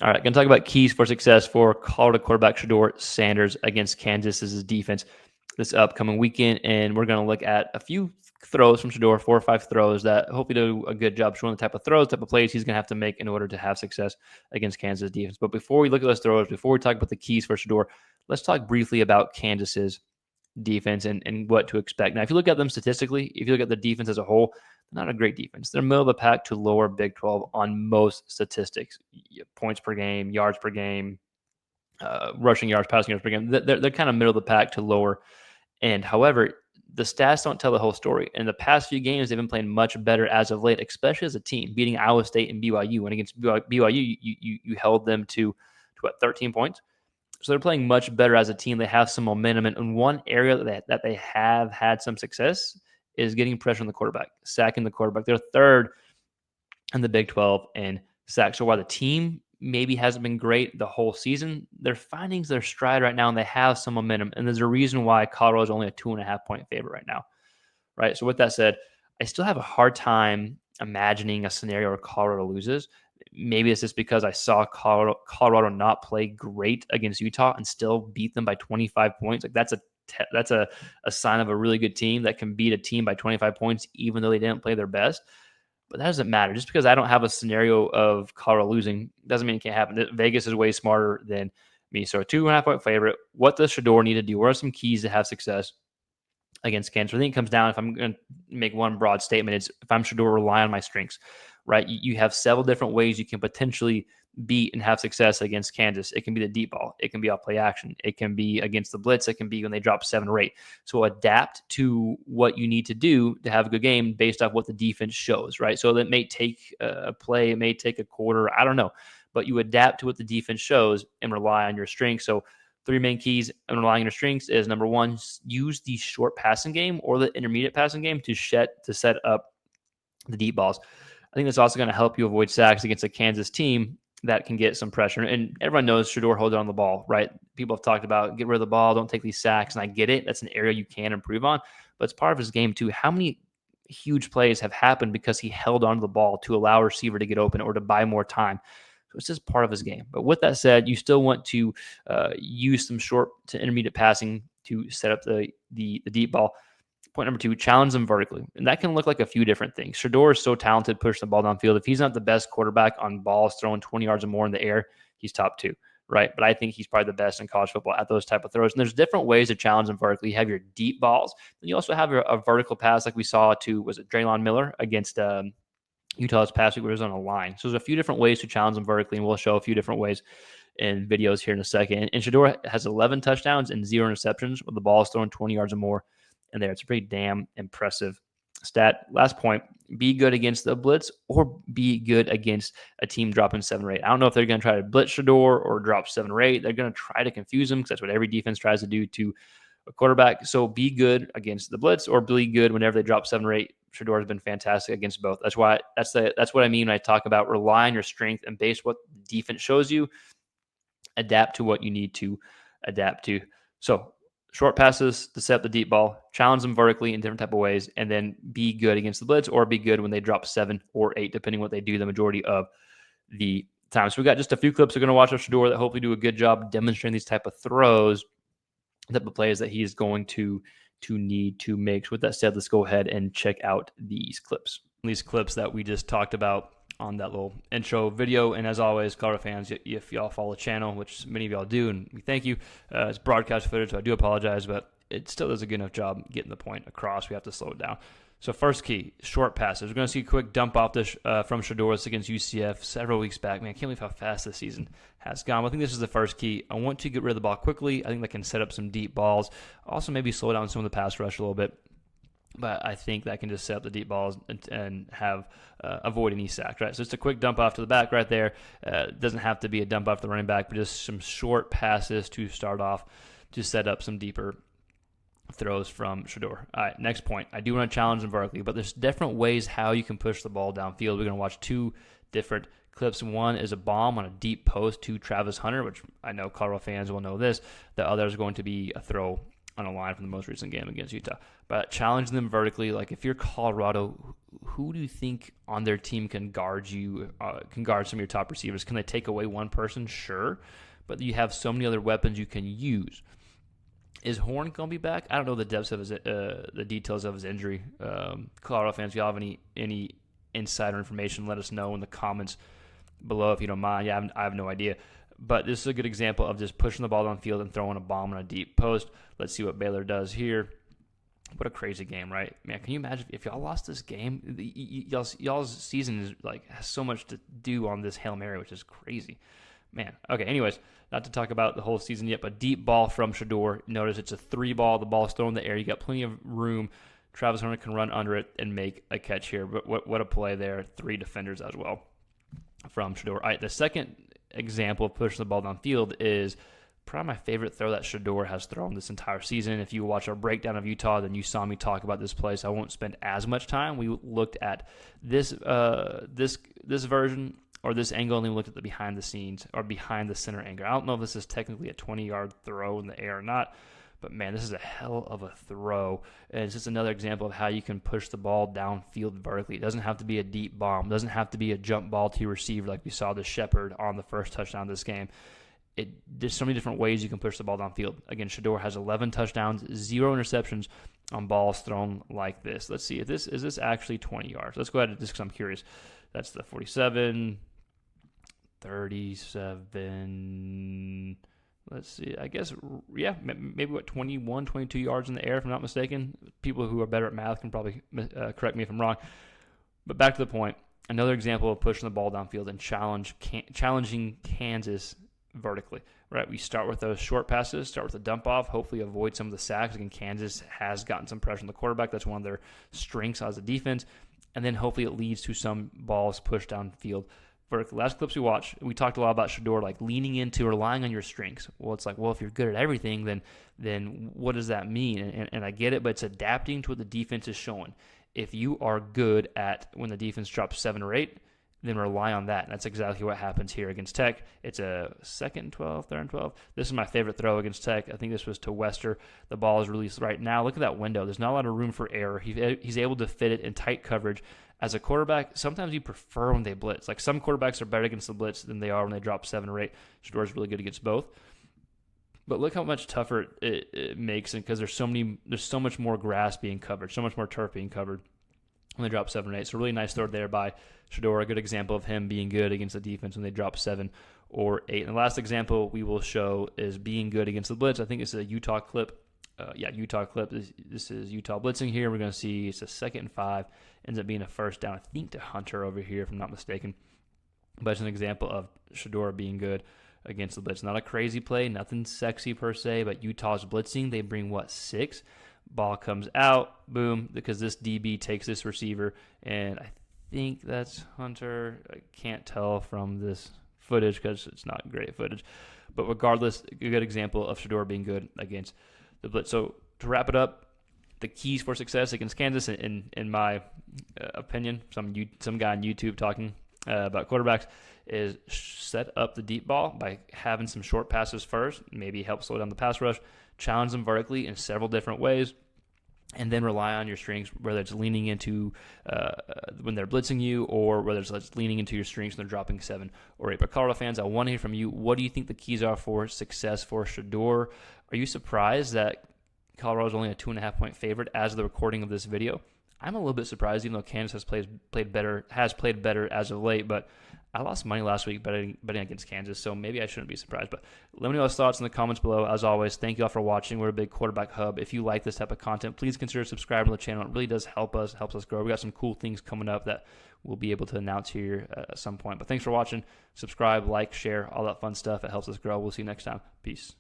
All right, going to talk about keys for success for Colorado quarterback Shedeur Sanders against Kansas's defense this upcoming weekend, and we're going to look at a few throws from Shedeur, 4 or 5 throws that hopefully do a good job showing the type of throws, type of plays he's going to have to make in order to have success against Kansas defense. But before we look at those throws, before we talk about the keys for Shedeur, let's talk briefly about Kansas's defense and what to expect. Now, if you look at them statistically, if you look at the defense as a whole, they're not a great defense. They're middle of the pack to lower Big 12 on most statistics, points per game, yards per game, rushing yards, passing yards per game. They're kind of middle of the pack to lower end. However, the stats don't tell the whole story. In the past few games, they've been playing much better as of late, especially as a team, beating Iowa State and BYU. And against BYU, you held them to what, 13 points? So they're playing much better as a team. They have some momentum. And one area that they have had some success is getting pressure on the quarterback, sacking the quarterback. They're third in the Big 12 in sacks. So while the team maybe hasn't been great the whole season, they're finding their stride right now, and they have some momentum. And there's a reason why Colorado is only a 2.5-point favorite right now, right? So with that said, I still have a hard time imagining a scenario where Colorado loses. Maybe it's just because I saw Colorado not play great against Utah and still beat them by 25 points. Like that's a sign of a really good team that can beat a team by 25 points even though they didn't play their best. But that doesn't matter. Just because I don't have a scenario of Colorado losing doesn't mean it can't happen. Vegas is way smarter than me. So a 2.5-point favorite. What does Shedeur need to do? What are some keys to have success against Kansas? I think it comes down, if I'm going to make one broad statement, it's if I'm Shedeur, rely on my strengths, right? You have several different ways you can potentially beat and have success against Kansas. It can be the deep ball. It can be off play action. It can be against the blitz. It can be when they drop 7 or 8. So adapt to what you need to do to have a good game based off what the defense shows, right? So that may take a play, it may take a quarter, I don't know. But you adapt to what the defense shows and rely on your strengths. So 3 main keys and relying on your strengths is, number 1, use the short passing game or the intermediate passing game to set up the deep balls. I think that's also going to help you avoid sacks against a Kansas team that can get some pressure. And everyone knows Shedeur holds on the ball, right? People have talked about get rid of the ball, don't take these sacks, and I get it. That's an area you can improve on, but it's part of his game too. How many huge plays have happened because he held onto the ball to allow a receiver to get open or to buy more time? So it's just part of his game. But with that said, you still want to use some short to intermediate passing to set up the deep ball. Point number 2, challenge them vertically. And that can look like a few different things. Shedeur is so talented pushing the ball downfield. If he's not the best quarterback on balls throwing 20 yards or more in the air, he's top 2, right? But I think he's probably the best in college football at those type of throws. And there's different ways to challenge them vertically. You have your deep balls. Then you also have a vertical pass like we saw to, was it Draylon Miller against Utah's past week where it was on a line. So there's a few different ways to challenge them vertically, and we'll show a few different ways in videos here in a second. And Shedeur has 11 touchdowns and 0 interceptions with the ball is thrown 20 yards or more in there. It's a pretty damn impressive stat. Last point, be good against the blitz or be good against a team dropping 7 or 8. I don't know if they're going to try to blitz Shedeur or drop 7 or 8. They're going to try to confuse them because that's what every defense tries to do to a quarterback. So be good against the blitz or be good whenever they drop 7 or 8. Shedeur has been fantastic against both. That's what I mean when I talk about rely on your strength and base what defense shows you, adapt to what you need to adapt to. So short passes to set up the deep ball, challenge them vertically in different type of ways, and then be good against the blitz or be good when they drop 7 or 8, depending on what they do the majority of the time. So we got just a few clips we're going to watch of Shedeur that hopefully do a good job demonstrating these type of throws, type of plays that he is going to need to make. So with that said, let's go ahead and check out these clips. These clips that we just talked about on that little intro video. And as always, Colorado fans, if y'all follow the channel, which many of y'all do, and we thank you, it's broadcast footage, so I do apologize, but it still does a good enough job getting the point across. We have to slow it down. So first key, short passes. We're going to see a quick dump off this from Shedeur against UCF several weeks back. Man, I can't believe how fast this season has gone. I think this is the first key. I want to get rid of the ball quickly. I think that can set up some deep balls. Also maybe slow down some of the pass rush a little bit. But I think that can just set up the deep balls and have avoid any sacks, right? So it's a quick dump off to the back right there. Doesn't have to be a dump off the running back, but just some short passes to start off to set up some deeper throws from Shedeur. All right, next point. I do want to challenge them vertically, but there's different ways how you can push the ball downfield. We're going to watch 2 different clips. One is a bomb on a deep post to Travis Hunter, which I know Colorado fans will know this. The other is going to be a throw on a line from the most recent game against Utah. But challenge them vertically. Like if you're Colorado, who do you think on their team can guard you, can guard some of your top receivers? Can they take away one person? Sure. But you have so many other weapons you can use. Is Horn going to be back? I don't know the depths of his, the details of his injury. Colorado fans, if you have any insider information, let us know in the comments below if you don't mind. Yeah, I have no idea. But this is a good example of just pushing the ball downfield and throwing a bomb on a deep post. Let's see what Baylor does here. What a crazy game, right? Man, can you imagine if y'all lost this game? Y'all's season is has so much to do on this Hail Mary, which is crazy. Man, okay, anyways, not to talk about the whole season yet, but deep ball from Shedeur. Notice it's a 3 ball. The ball's thrown in the air. You got plenty of room. Travis Hunter can run under it and make a catch here. But what a play there. 3 defenders as well from Shedeur. All right, the second example of pushing the ball downfield is probably my favorite throw that Shedeur has thrown this entire season. If you watch our breakdown of Utah, then you saw me talk about this play, so I won't spend as much time. We looked at this version or this angle, and then we looked at the behind the scenes or behind the center angle. I don't know if this is technically a 20-yard throw in the air or not, but man, this is a hell of a throw. And it's just another example of how you can push the ball downfield vertically. It doesn't have to be a deep bomb. It doesn't have to be a jump ball to your receiver like we saw the Shepard on the first touchdown of this game. There's so many different ways you can push the ball downfield. Again, Shedeur has 11 touchdowns, 0 interceptions on balls thrown like this. Let's see if is this actually 20 yards. Let's go ahead and just because I'm curious. That's the 47, 37. Let's see. I guess, yeah, maybe 21, 22 yards in the air, if I'm not mistaken. People who are better at math can probably correct me if I'm wrong. But back to the point. Another example of pushing the ball downfield and challenging Kansas vertically, right? We start with those short passes, start with a dump off, hopefully avoid some of the sacks. Again, Kansas has gotten some pressure on the quarterback. That's one of their strengths as a defense. And then hopefully it leads to some balls pushed downfield vertically. Last clips we watched, we talked a lot about Shedeur, leaning into, relying on your strengths. Well, it's if you're good at everything, then what does that mean? And I get it, but it's adapting to what the defense is showing. If you are good at when the defense drops 7 or 8, then rely on that. And that's exactly what happens here against Tech. It's a 2nd and 12, 3rd and 12. This is my favorite throw against Tech. I think this was to Wester. The ball is released right now. Look at that window. There's not a lot of room for error. He's able to fit it in tight coverage. As a quarterback, sometimes you prefer when they blitz. Some quarterbacks are better against the blitz than they are when they drop 7 or 8. Shedeur is really good against both. But look how much tougher it makes it because there's so much more grass being covered, so much more turf being covered when they drop 7 or 8. So really nice throw there by Shedeur. A good example of him being good against the defense when they drop 7 or 8. And the last example we will show is being good against the blitz. I think it's a Utah clip. Utah clip. This is Utah blitzing here. We're going to see it's a 2nd and 5. Ends up being a first down, I think, to Hunter over here, if I'm not mistaken. But it's an example of Shedeur being good against the blitz. Not a crazy play, nothing sexy per se, but Utah's blitzing. They bring, 6? Ball comes out, boom, because this DB takes this receiver, and I think that's Hunter. I can't tell from this footage because it's not great footage. But regardless, a good example of Shedeur being good against the blitz. So to wrap it up, the keys for success against Kansas, in my opinion, some guy on YouTube talking about quarterbacks, is set up the deep ball by having some short passes first, maybe help slow down the pass rush, challenge them vertically in several different ways, and then rely on your strengths, whether it's leaning into when they're blitzing you or whether it's leaning into your strengths when they're dropping 7 or 8. But Colorado fans, I want to hear from you. What do you think the keys are for success for Shedeur? Are you surprised that Colorado is only a 2.5-point favorite as of the recording of this video? I'm a little bit surprised, even though Kansas has played better as of late. But I lost money last week betting against Kansas, so maybe I shouldn't be surprised. But let me know those thoughts in the comments below. As always, thank you all for watching. We're a big quarterback hub. If you like this type of content, please consider subscribing to the channel. It really does helps us grow. We got some cool things coming up that we'll be able to announce here at some point. But thanks for watching. Subscribe, like, share, all that fun stuff. It helps us grow. We'll see you next time. Peace.